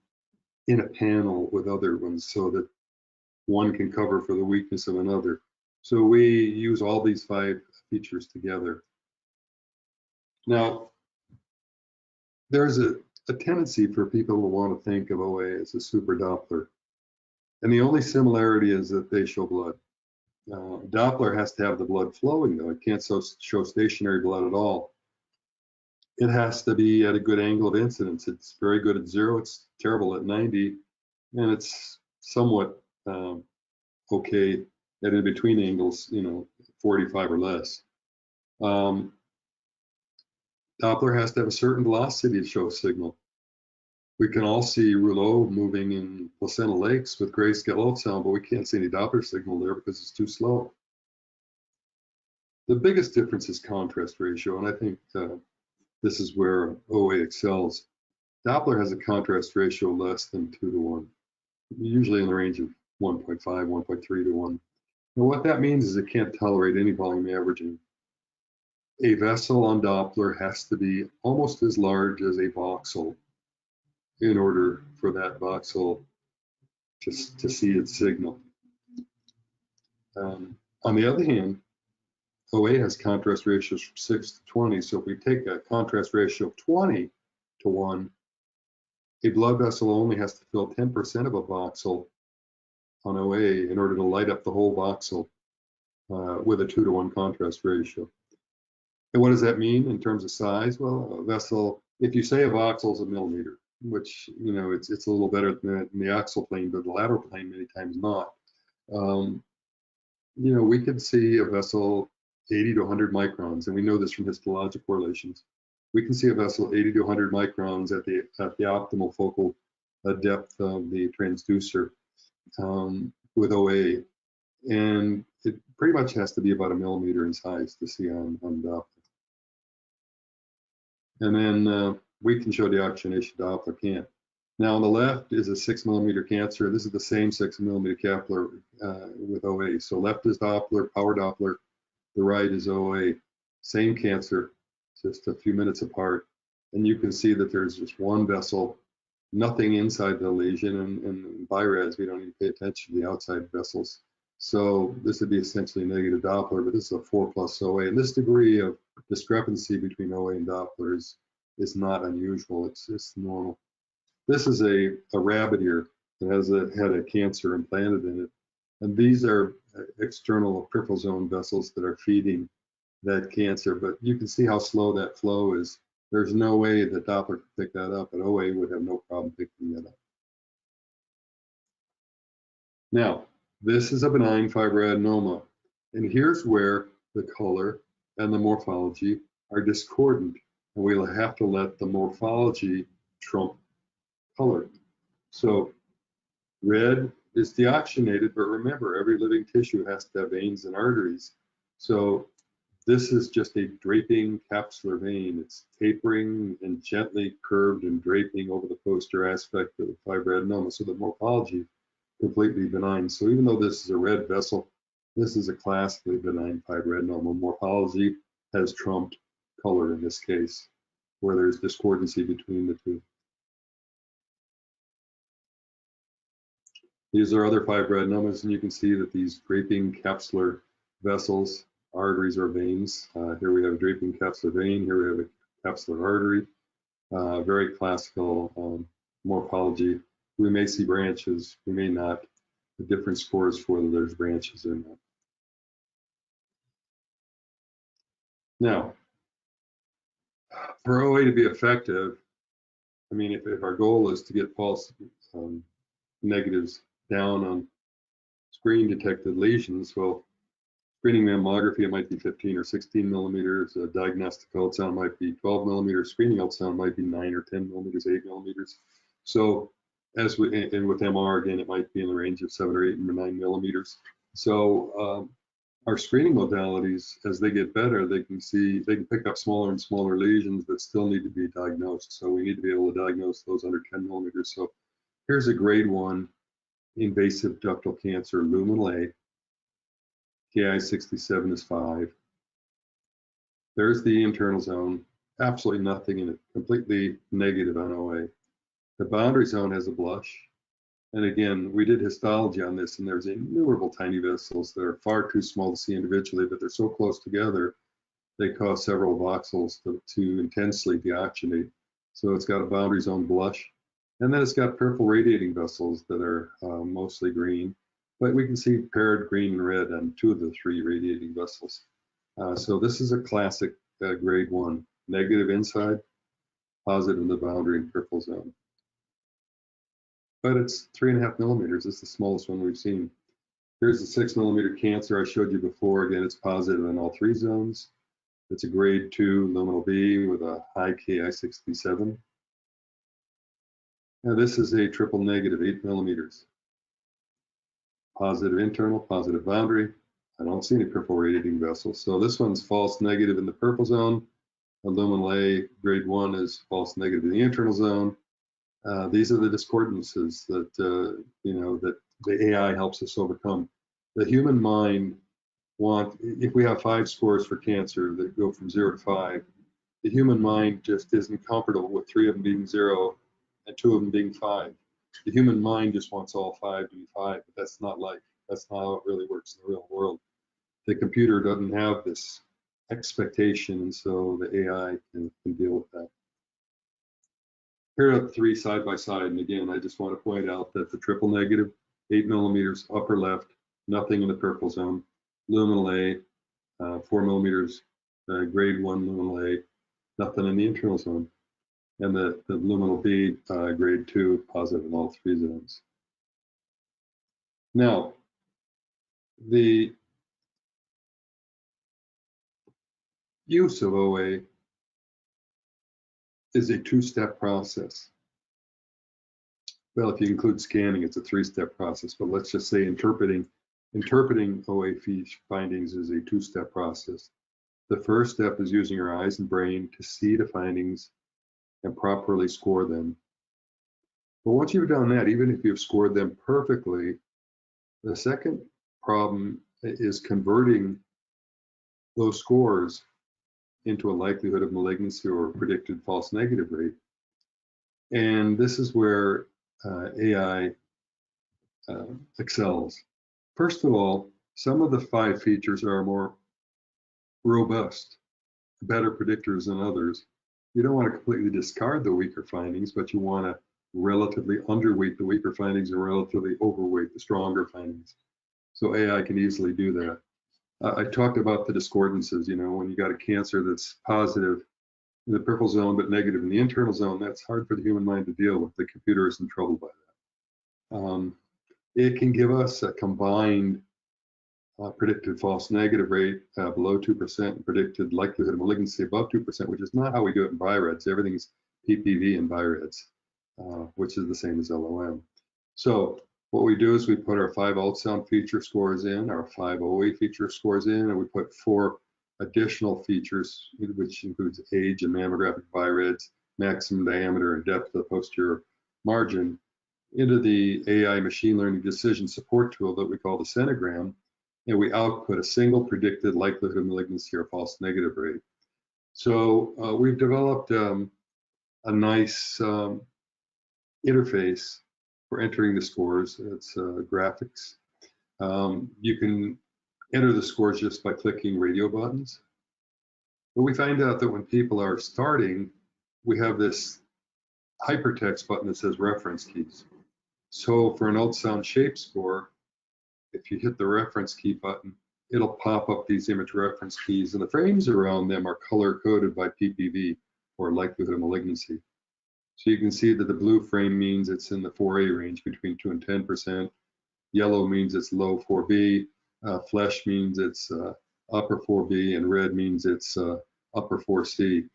in a panel with other ones so that one can cover for the weakness of another. So we use all these 5 features together. Now, there's a tendency for people to want to think of OA as a super Doppler. And the only similarity is that they show blood. Doppler has to have the blood flowing, though. It can't show stationary blood at all. It has to be at a good angle of incidence. It's very good at 0, it's terrible at 90, and it's somewhat okay at in between angles, 45 or less. Doppler has to have a certain velocity to show a signal. We can all see rouleau moving in placental lakes with grayscale ultrasound, but we can't see any Doppler signal there because it's too slow. The biggest difference is contrast ratio, and I think this is where OA excels. Doppler has a contrast ratio less than 2 to 1, usually in the range of 1.5, 1.3 to 1. And what that means is it can't tolerate any volume averaging. A vessel on Doppler has to be almost as large as a voxel in order for that voxel to see its signal. On the other hand, OA has contrast ratios from 6 to 20. So if we take a contrast ratio of 20 to 1, a blood vessel only has to fill 10% of a voxel on OA in order to light up the whole voxel with a 2 to 1 contrast ratio. And what does that mean in terms of size? Well, a vessel, if you say a voxel is a millimeter, which, it's a little better than the axial plane, but the lateral plane many times not. We could see a vessel 80 to 100 microns, and we know this from histologic correlations. We can see a vessel 80 to 100 microns at the optimal focal depth of the transducer with OA, and it pretty much has to be about a millimeter in size to see on Doppler. And then we can show deoxygenation Doppler can't. Now on the left is a 6 millimeter cancer. This is the same 6 millimeter Kepler with OA. So left is Doppler, power Doppler. The right is OA. Same cancer, just a few minutes apart. And you can see that there's just one vessel, nothing inside the lesion. And by res, we don't even pay attention to the outside vessels. So this would be essentially negative Doppler, but this is a 4+ OA. And this degree of discrepancy between OA and Doppler is not unusual. It's normal. This is a rabbit ear that had a cancer implanted in it. And these are external peripheral zone vessels that are feeding that cancer. But you can see how slow that flow is. There's no way that Doppler could pick that up, and OA would have no problem picking that up. Now, this is a benign fibroadenoma. And here's where the color and the morphology are discordant. And we'll have to let the morphology trump color. So red is deoxygenated, but remember, every living tissue has to have veins and arteries. So this is just a draping capsular vein. It's tapering and gently curved and draping over the posterior aspect of the fibroadenoma. So the morphology completely benign. So even though this is a red vessel, this is a classically benign fibroadenoma. Morphology has trumped color in this case, where there's discordancy between the two. These are other fibroadenomas, and you can see that these draping capsular vessels, arteries or veins. Here we have a draping capsular vein. Here we have a capsular artery. Very classical morphology. We may see branches, we may not. The different scores for whether there's branches or not. Now, for OA to be effective, I mean, if our goal is to get false negatives down on screen detected lesions, well, screening mammography, it might be 15 or 16 millimeters. Diagnostic ultrasound might be 12 millimeters. Screening ultrasound might be 9 or 10 millimeters, 8 millimeters. So and with MR, again, it might be in the range of 7 or 8 or 9 millimeters. So our screening modalities, as they get better, they can pick up smaller and smaller lesions that still need to be diagnosed. So we need to be able to diagnose those under 10 millimeters. So here's a grade 1 invasive ductal cancer, luminal A. Ki-67 is 5. There's the internal zone, absolutely nothing in it, completely negative on OA. The boundary zone has a blush. And again, we did histology on this, and there's innumerable tiny vessels that are far too small to see individually, but they're so close together, they cause several voxels to intensely deoxygenate. So it's got a boundary zone blush. And then it's got peripheral radiating vessels that are mostly green, but we can see paired green and red on 2 of the 3 radiating vessels. So this is a classic grade 1, negative inside, positive in the boundary and peripheral zone. But it's 3.5 millimeters. It's the smallest one we've seen. Here's the 6 millimeter cancer I showed you before. Again, it's positive in all 3 zones. It's a grade 2 luminal B with a high Ki-67. Now this is a triple negative, 8 millimeters. Positive internal, positive boundary. I don't see any peripheral radiating vessels. So this one's false negative in the peripheral zone. A luminal A grade 1 is false negative in the internal zone. These are the discordances that that the AI helps us overcome. The human mind if we have 5 scores for cancer that go from 0 to 5, the human mind just isn't comfortable with 3 of them being 0 and 2 of them being 5. The human mind just wants all 5 to be 5, but that's not life. That's not how it really works in the real world. The computer doesn't have this expectation, and so the AI can deal with that. Here are the 3 side by side, and again, I just want to point out that the triple negative, 8 millimeters, upper left, nothing in the peripheral zone. Luminal A, 4 millimeters, grade 1 luminal A, nothing in the internal zone. And the luminal B, grade 2, positive in all 3 zones. Now, the use of OA is a 2-step process. Well, if you include scanning, it's a 3-step process, but let's just say interpreting OA findings is a 2-step process. The first step is using your eyes and brain to see the findings and properly score them. But once you've done that, even if you've scored them perfectly, the second problem is converting those scores into a likelihood of malignancy or predicted false negative rate. And this is where AI excels. First of all, some of the 5 features are more robust, better predictors than others. You don't want to completely discard the weaker findings, but you want to relatively underweight the weaker findings and relatively overweight the stronger findings. So AI can easily do that. I talked about the discordances, when you got a cancer that's positive in the peripheral zone but negative in the internal zone, that's hard for the human mind to deal with. The computer isn't troubled by that. It can give us a combined predicted false negative rate below 2% and predicted likelihood of malignancy above 2%, which is not how we do it in BI-RADS. Everything's PPV in BI-RADS, which is the same as LOM. So what we do is we put our 5 ultrasound feature scores in, our 5 OA feature scores in, and we put 4 additional features, which includes age and mammographic BI-RADS, maximum diameter and depth of the posterior margin, into the AI machine learning decision support tool that we call the Senogram, and we output a single predicted likelihood of malignancy or false negative rate. So we've developed a nice interface for entering the scores. It's graphics. You can enter the scores just by clicking radio buttons. But we find out that when people are starting, we have this hypertext button that says reference keys. So for an ultrasound shape score, if you hit the reference key button, it'll pop up these image reference keys, and the frames around them are color coded by PPV, or likelihood of malignancy. So you can see that the blue frame means it's in the 4A range between 2 and 10%. Yellow means it's low 4B. Flesh means it's upper 4B, and red means it's upper 4C.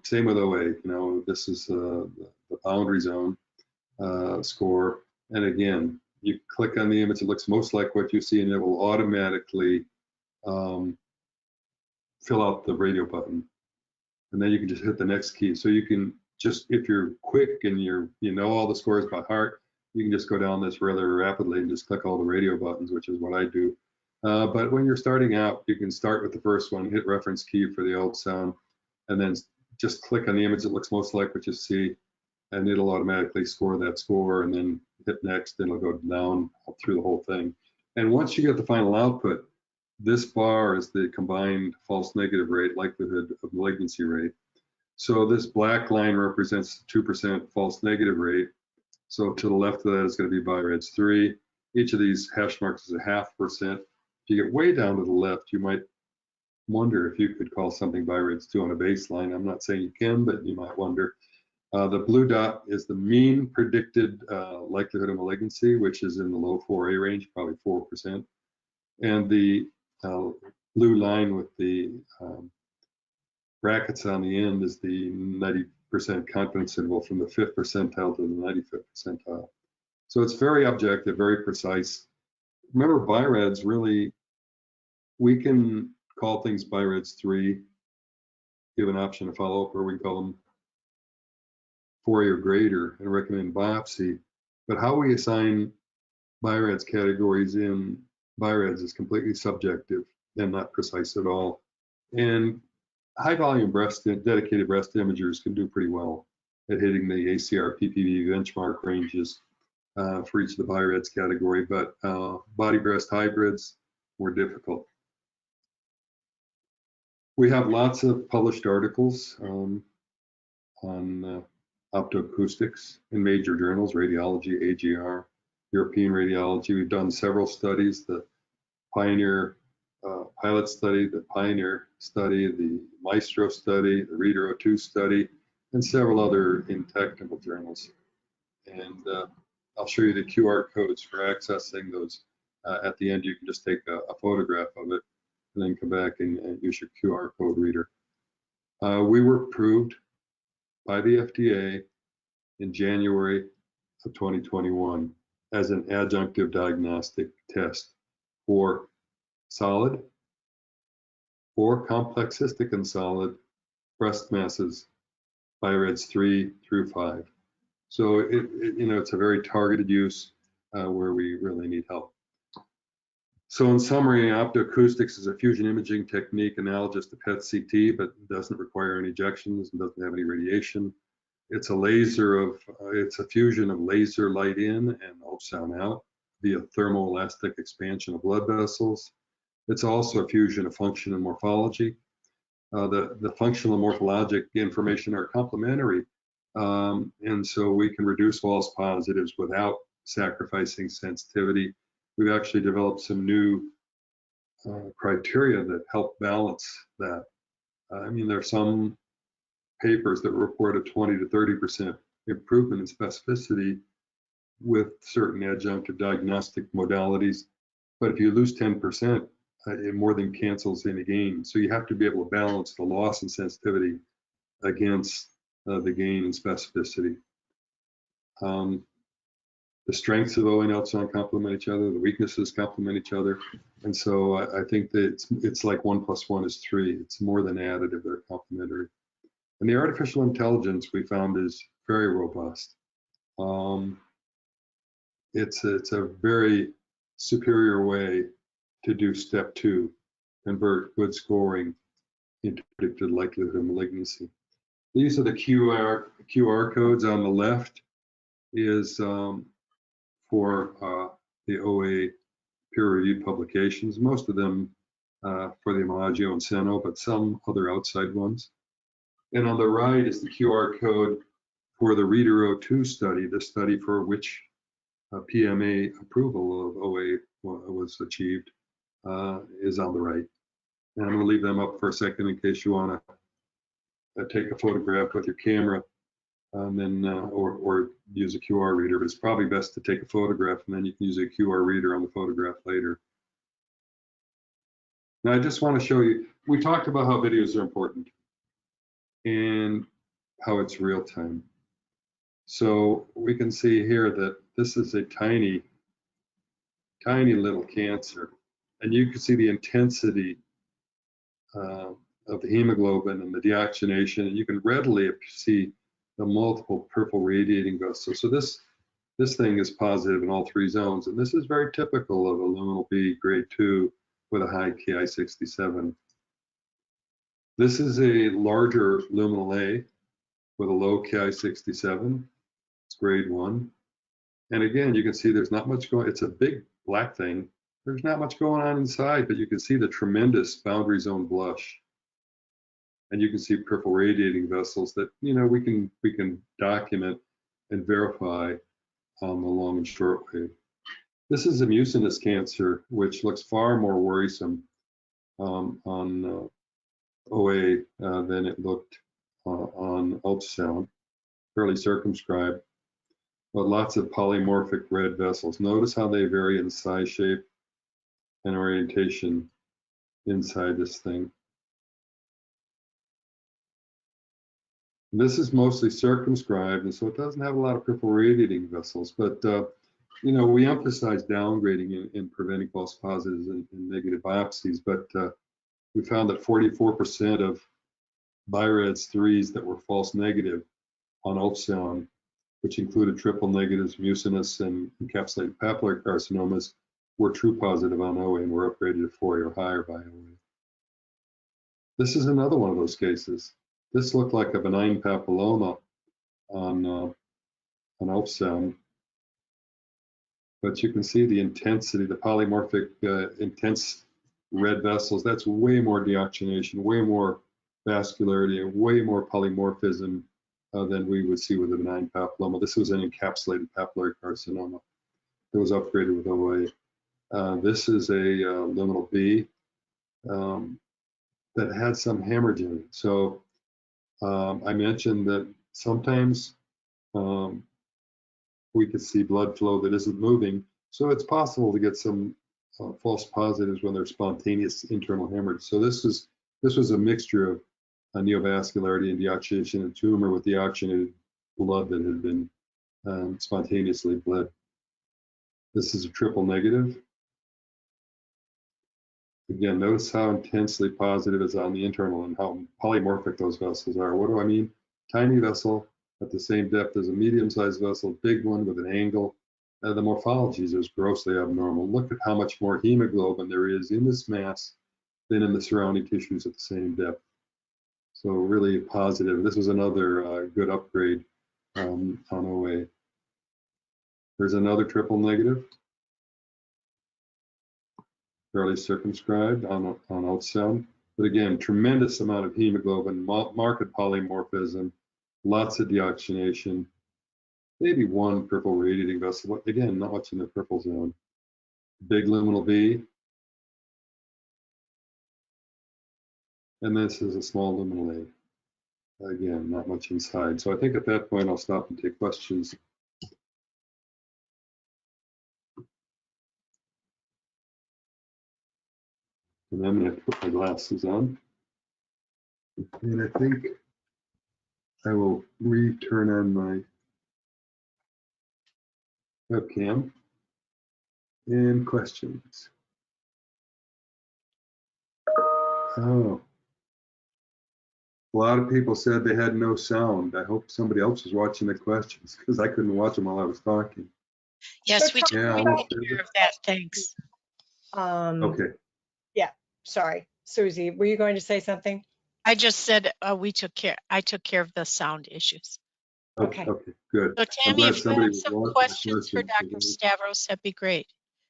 Same with OA. This is the boundary zone score. And again, you click on the image, it looks most like what you see, and it will automatically fill out the radio button. And then you can just hit the next key. So you can just, if you're quick and you know all the scores by heart, you can just go down this rather rapidly and just click all the radio buttons, which is what I do. But when you're starting out, you can start with the first one, hit reference key for the ultrasound, and then just click on the image that looks most like what you see, and it'll automatically score that score, and then hit next, and it'll go down through the whole thing. And once you get the final output, this bar is the combined false negative rate, likelihood of malignancy rate. So this black line represents the 2% false negative rate. So to the left of that is going to be BI-RADS 3. Each of these hash marks is a 0.5%. If you get way down to the left, you might wonder if you could call something BI-RADS 2 on a baseline. I'm not saying you can, but you might wonder. The blue dot is the mean predicted likelihood of malignancy, which is in the low 4A range, probably 4%. And the blue line with the brackets on the end is the 90% confidence interval from the 5th percentile to the 95th percentile. So it's very objective, very precise. Remember, BI-RADS really, we can call things BI-RADS 3, give an option to follow up, or we can call them 4A or greater and recommend biopsy. But how we assign BI-RADS categories in BI-RADS is completely subjective and not precise at all. And high volume dedicated breast imagers can do pretty well at hitting the ACR PPV benchmark ranges for each of the BI-RADS category, but body breast hybrids more difficult. We have lots of published articles on optoacoustics in major journals, Radiology, AJR, European Radiology. We've done several studies, the Pioneer pilot study, the Pioneer study, the Maestro study, the Reader 02 study, and several other in technical journals. And I'll show you the QR codes for accessing those. At the end, you can just take a photograph of it and then come back and use your QR code reader. We were approved by the FDA in January of 2021 as an adjunctive diagnostic test for solid or complex cystic and solid breast masses, BI-RADS 3 through 5. So it's a very targeted use where we really need help. So in summary, optoacoustics is a fusion imaging technique analogous to PET-CT, but doesn't require any ejections and doesn't have any radiation. It's a fusion of laser light in and ultrasound out via thermoelastic expansion of blood vessels. It's also a fusion of function and morphology. The functional and morphologic information are complementary, and so we can reduce false positives without sacrificing sensitivity. We've actually developed some new criteria that help balance that. I mean, there are some papers that report a 20 to 30% improvement in specificity with certain adjunctive diagnostic modalities, but if you lose 10%, it more than cancels any gain. So you have to be able to balance the loss in sensitivity against the gain in specificity. The strengths of OA and ultrasound complement each other, the weaknesses complement each other, and so I think that it's like 1 + 1 is 3. It's more than additive, they're complementary. And the artificial intelligence we found is very robust. It's a very superior way to do step 2, convert good scoring into predicted likelihood of malignancy. These are the QR codes on the left is for the OA peer-reviewed publications, most of them for the Imagio and Seno, but some other outside ones. And on the right is the QR code for the Reader 02 study, the study for which PMA approval of OA was achieved, is on the right. And I'm going to leave them up for a second in case you want to take a photograph with your camera, and then or use a QR reader. But it's probably best to take a photograph, and then you can use a QR reader on the photograph later. Now, I just want to show you, we talked about how videos are important and how it's real time. So we can see here that this is a tiny tiny little cancer. And you can see the intensity of the hemoglobin and the deoxygenation, and you can readily see the multiple peripheral radiating vessels. So this thing is positive in all three zones, and this is very typical of a luminal B grade 2 with a high Ki67. This is a larger luminal A with a low Ki67. It's grade 1. And again, you can see there's not much going, it's a big black thing. There's not much going on inside, but you can see the tremendous boundary zone blush. And you can see peripheral radiating vessels that, you know, we can document and verify on the long and short wave. This is a mucinous cancer, which looks far more worrisome on OA than it looked on ultrasound, fairly circumscribed, but lots of polymorphic red vessels. Notice how they vary in size, shape, and orientation inside this thing. This is mostly circumscribed, and so it doesn't have a lot of peripheral radiating vessels, but you know, we emphasize downgrading in preventing false positives and negative biopsies, but we found that 44% of BI-RADS 3s that were false negative on ultrasound, which included triple negatives, mucinous, and encapsulated papillary carcinomas, were true positive on OA and were upgraded to 4A or higher by OA. This is another one of those cases. This looked like a benign papilloma on ultrasound, but you can see the intensity, the polymorphic intense red vessels. That's way more deoxygenation, way more vascularity, and way more polymorphism than we would see with a benign papilloma. This was an encapsulated papillary carcinoma that was upgraded with OA. This is a luminal B that had some hemorrhage in it. So I mentioned that sometimes we could see blood flow that isn't moving. So it's possible to get some false positives when there's spontaneous internal hemorrhage. So this was a mixture of neovascularity and deoxygenation and tumor with deoxygenated blood that had been spontaneously bled. This is a triple negative. Again, notice how intensely positive is on the internal and how polymorphic those vessels are. What do I mean? Tiny vessel at the same depth as a medium-sized vessel, big one with an angle. The morphology is grossly abnormal. Look at how much more hemoglobin there is in this mass than in the surrounding tissues at the same depth. So really positive. This was another good upgrade on OA. There's another triple negative, fairly circumscribed on ultrasound. But again, tremendous amount of hemoglobin, marked polymorphism, lots of deoxygenation, maybe one peripheral radiating vessel, but again, not much in the peripheral zone. Big luminal V. And this is a small luminal A. Again, not much inside. So I think at that point, I'll stop and take questions. And I'm going to put my glasses on. And I think I will return on my webcam and questions. Oh, a lot of people said they had no sound. I hope somebody else was watching the questions because I couldn't watch them while I was talking. Yes, we took Yeah, care of that. Thanks. okay. Yeah, sorry. Susie, were you going to say something? I just said I took care of the sound issues. Okay. Okay, good. So Tammy, if you have some watching the questions for Dr. questions. Stavros, that'd be great.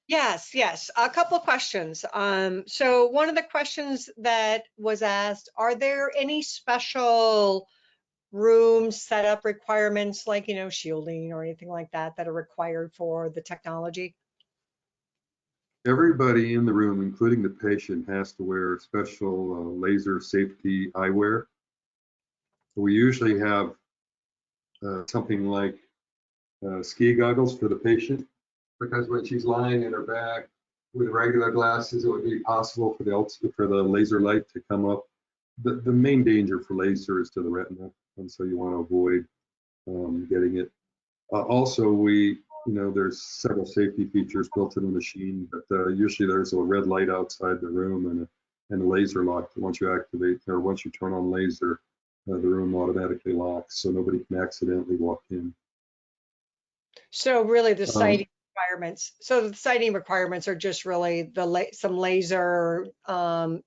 Yes, yes. A couple of questions. So one of the questions that was asked, are there any special room setup requirements like, shielding or anything like that that are required for the technology? Everybody in the room, including the patient, has to wear special laser safety eyewear. We usually have something like ski goggles for the patient, because when she's lying in her back with regular glasses, it would be possible for the laser light to come up. The main danger for laser is to the retina, and so you want to avoid getting it. Also, we you know, there's several safety features built in the machine, but usually there's a red light outside the room and a laser lock. Once you activate or once you turn on laser, the room automatically locks, so nobody can accidentally walk in. So really the sighting requirements. So the sighting requirements are just really some laser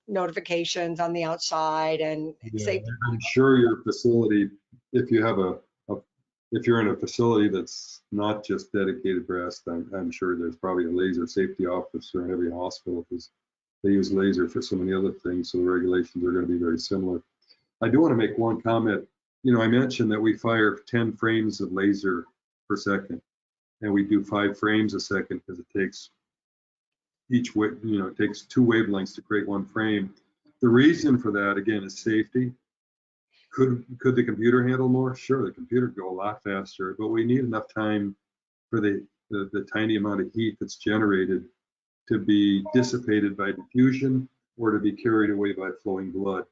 notifications on the outside and Yeah, safety. I'm sure your facility, if you have if you're in a facility that's not just dedicated breast, I'm sure there's probably a laser safety officer in every hospital because they use laser for so many other things. So the regulations are going to be very similar. I do want to make one comment. You know, I mentioned that we fire 10 frames of laser per second, and we do 5 frames a second because it takes each way, you know, it takes 2 wavelengths to create 1 frame. The reason for that, again, is safety. Could the computer handle more? Sure, the computer could go a lot faster, but we need enough time for the tiny amount of heat that's generated to be dissipated by diffusion or to be carried away by flowing blood.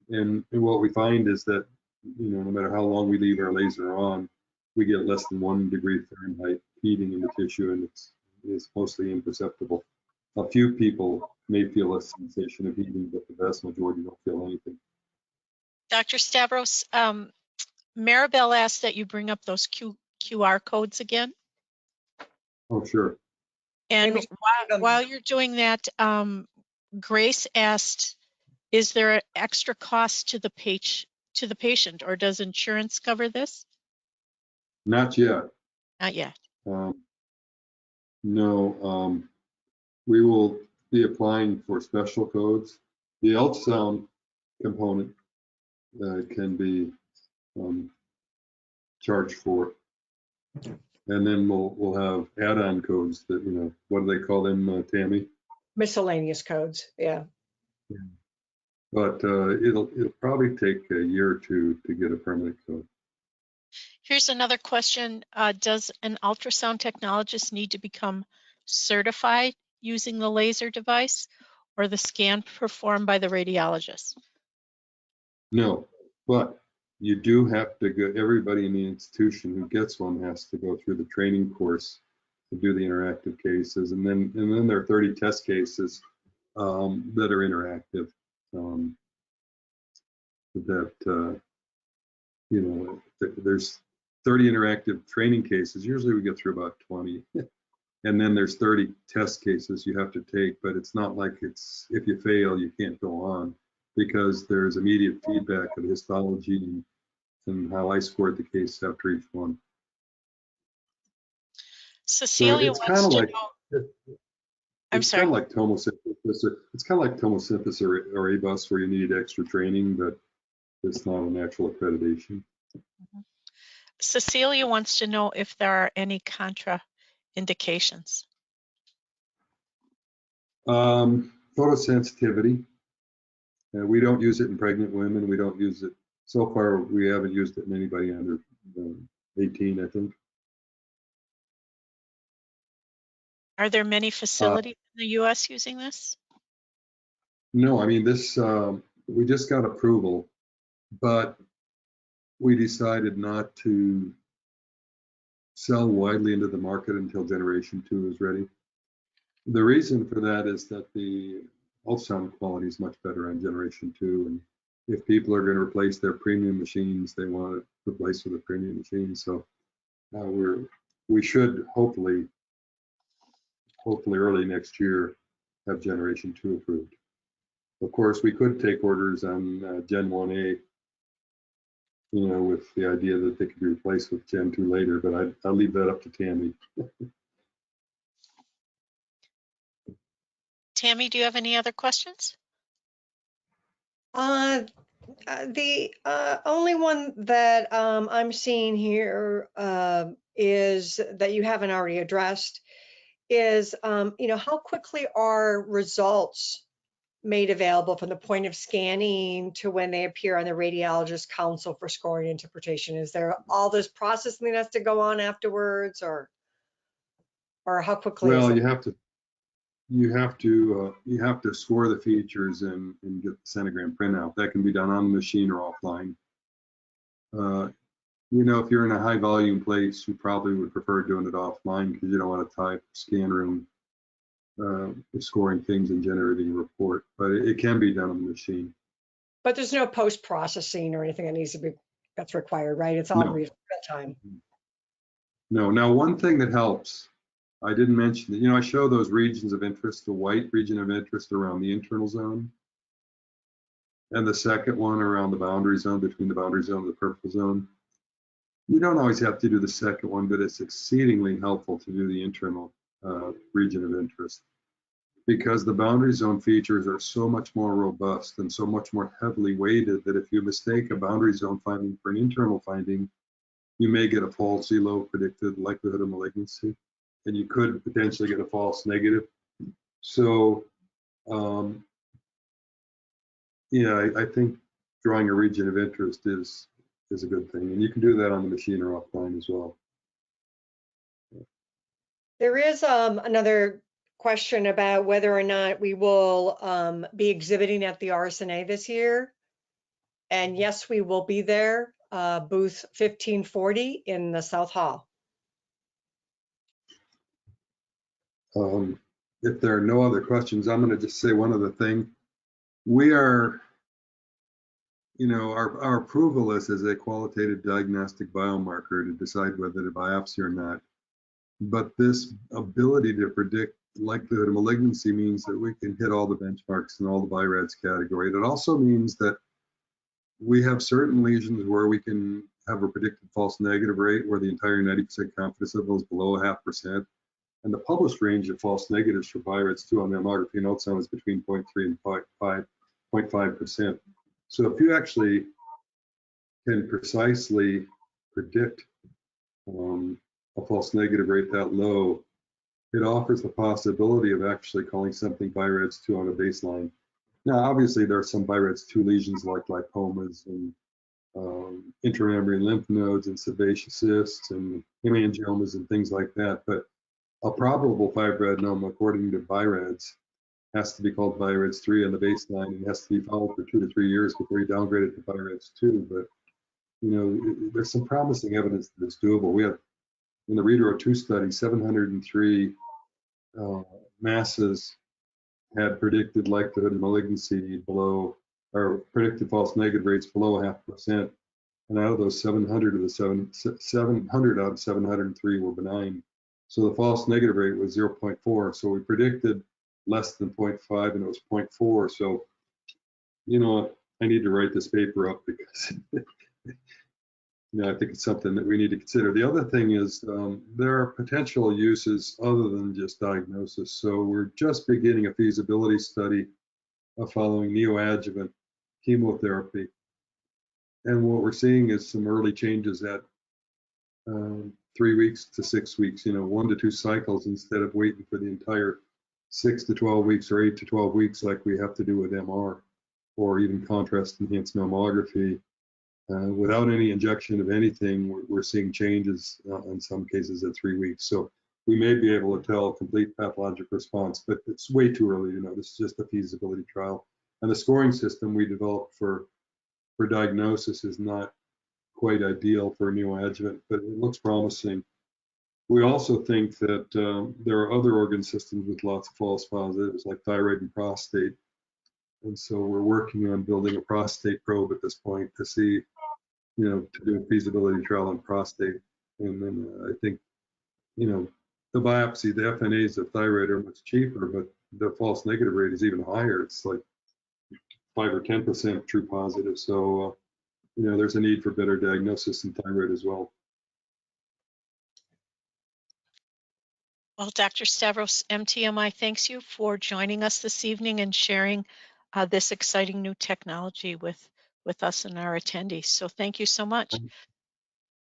And what we find is that, you know, no matter how long we leave our laser on, we get less than 1 degree Fahrenheit heating in the tissue, and it's mostly imperceptible. A few people may feel a sensation of heating, but the vast majority don't feel anything. Dr. Stavros, Maribel asked that you bring up those QR codes again. Oh, sure. And while you're doing that, Grace asked, is there an extra cost to the patient, or does insurance cover this? Not yet. Not yet. No, we will be applying for special codes. The ultrasound component can be charged for, and then we'll have add-on codes that, you know, what do they call them, Tammy? Miscellaneous codes, yeah. But it'll probably take a year or 2 to get a permanent code. Here's another question. Does an ultrasound technologist need to become certified using the laser device or the scan performed by the radiologist? No, but you do have to go, everybody in the institution who gets one has to go through the training course to do the interactive cases. And then there are 30 test cases that are interactive you know, there's 30 interactive training cases. Usually we get through about 20. And then there's 30 test cases you have to take, but it's not like it's, if you fail, you can't go on, because there's immediate feedback of histology and how I scored the case after each one. Cecilia so wants to know. I'm sorry. Kind of like tomosynthesis. It's kind of like tomosynthesis or ABUS, where you need extra training, but it's not an actual accreditation. Cecilia wants to know if there are any contraindications. Photosensitivity. We don't use it in pregnant women. We don't use it, so far we haven't used it in anybody under 18, I think. Are there many facilities in the U.S. using this? No, I mean, this, we just got approval, but we decided not to sell widely into the market until generation 2 is ready. The reason for that is that the ultrasound quality is much better on generation 2, and if people are going to replace their premium machines, they want it replaced with a premium machine. So we should hopefully early next year have generation 2 approved. Of course, we could take orders on Gen 1A, you know, with the idea that they could be replaced with Gen 2 later, but I'll leave that up to Tammy. Tammy, do you have any other questions? The only one that I'm seeing here is that you haven't already addressed is, you know, how quickly are results made available from the point of scanning to when they appear on the radiologist console for scoring interpretation? Is there all this processing that has to go on afterwards, or how quickly? Well, you have to score the features and get the centigram printout. That can be done on the machine or offline. You know, if you're in a high volume place, you probably would prefer doing it offline because you don't want to tie up the scan room scoring things and generating a report. But it can be done on the machine. But there's no post-processing or anything that needs to be, that's required, right? It's all No. real time. No. Now, one thing that helps, I didn't mention it. You know, I show those regions of interest, the white region of interest around the internal zone, and the second one around the boundary zone, between the boundary zone and the purple zone. You don't always have to do the second one, but it's exceedingly helpful to do the internal region of interest, because the boundary zone features are so much more robust and so much more heavily weighted that if you mistake a boundary zone finding for an internal finding, you may get a falsely low predicted likelihood of malignancy, and you could potentially get a false negative. So, yeah, I think drawing a region of interest is a good thing, and you can do that on the machine or offline as well. There is another question about whether or not we will be exhibiting at the RSNA this year. And yes, we will be there, booth 1540 in the South Hall. If there are no other questions, I'm going to just say one other thing. We are, you know, our approval is as a qualitative diagnostic biomarker to decide whether to biopsy or not. But this ability to predict likelihood of malignancy means that we can hit all the benchmarks in all the BI-RADS category. It also means that we have certain lesions where we can have a predicted false negative rate where the entire 90% confidence interval is below 0.5%. And the published range of false negatives for BI-RADS2 on mammography and ultrasound is between 0.3 and 0.5%. So if you actually can precisely predict a false negative rate that low, it offers the possibility of actually calling something BI-RADS2 on a baseline. Now, obviously, there are some BI-RADS2 lesions like lipomas and intramammary lymph nodes and sebaceous cysts and hemangiomas and things like that. But a probable fibroadenoma, according to BI-RADS, has to be called BI-RADS3 on the baseline and has to be followed for 2 to 3 years before you downgrade it to BI-RADS2. But, you know, there's some promising evidence that it's doable. We have, in the ReadRow2 study, 703 masses had predicted likelihood of malignancy below, or predicted false negative rates below 0.5%. And out of those 700 out of 703 were benign. So the false negative rate was 0.4. So we predicted less than 0.5 and it was 0.4. So, you know, I need to write this paper up because you know, I think it's something that we need to consider. The other thing is there are potential uses other than just diagnosis. So we're just beginning a feasibility study of following neoadjuvant chemotherapy. And what we're seeing is some early changes at 3 weeks to 6 weeks, you know, 1 to 2 cycles instead of waiting for the entire 6 to 12 weeks or 8 to 12 weeks like we have to do with MR or even contrast enhanced mammography. Without any injection of anything, we're seeing changes in some cases at 3 weeks. So we may be able to tell a complete pathologic response, but it's way too early to know. This is just a feasibility trial. And the scoring system we developed for diagnosis is not quite ideal for neoadjuvant, but it looks promising. We also think that there are other organ systems with lots of false positives, like thyroid and prostate. And so we're working on building a prostate probe at this point to see, you know, to do a feasibility trial on prostate. And then I think, you know, the biopsy, the FNAs of thyroid are much cheaper, but the false negative rate is even higher. It's like 5 or 10% true positive. So, you know, there's a need for better diagnosis in thyroid as well. Well, Dr. Stavros, MTMI thanks you for joining us this evening and sharing this exciting new technology with us and our attendees. So thank you so much.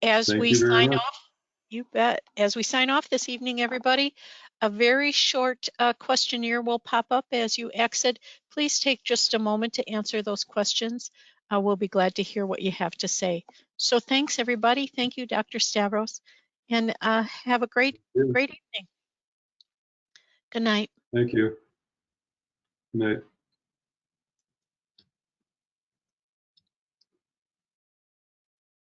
As Thank we you very sign much. off, you bet. As we sign off this evening, everybody, a very short questionnaire will pop up as you exit. Please take just a moment to answer those questions. We'll be glad to hear what you have to say. So thanks, everybody. Thank you, Dr. Stavros, and have a great evening. Good night. Thank you. Good night.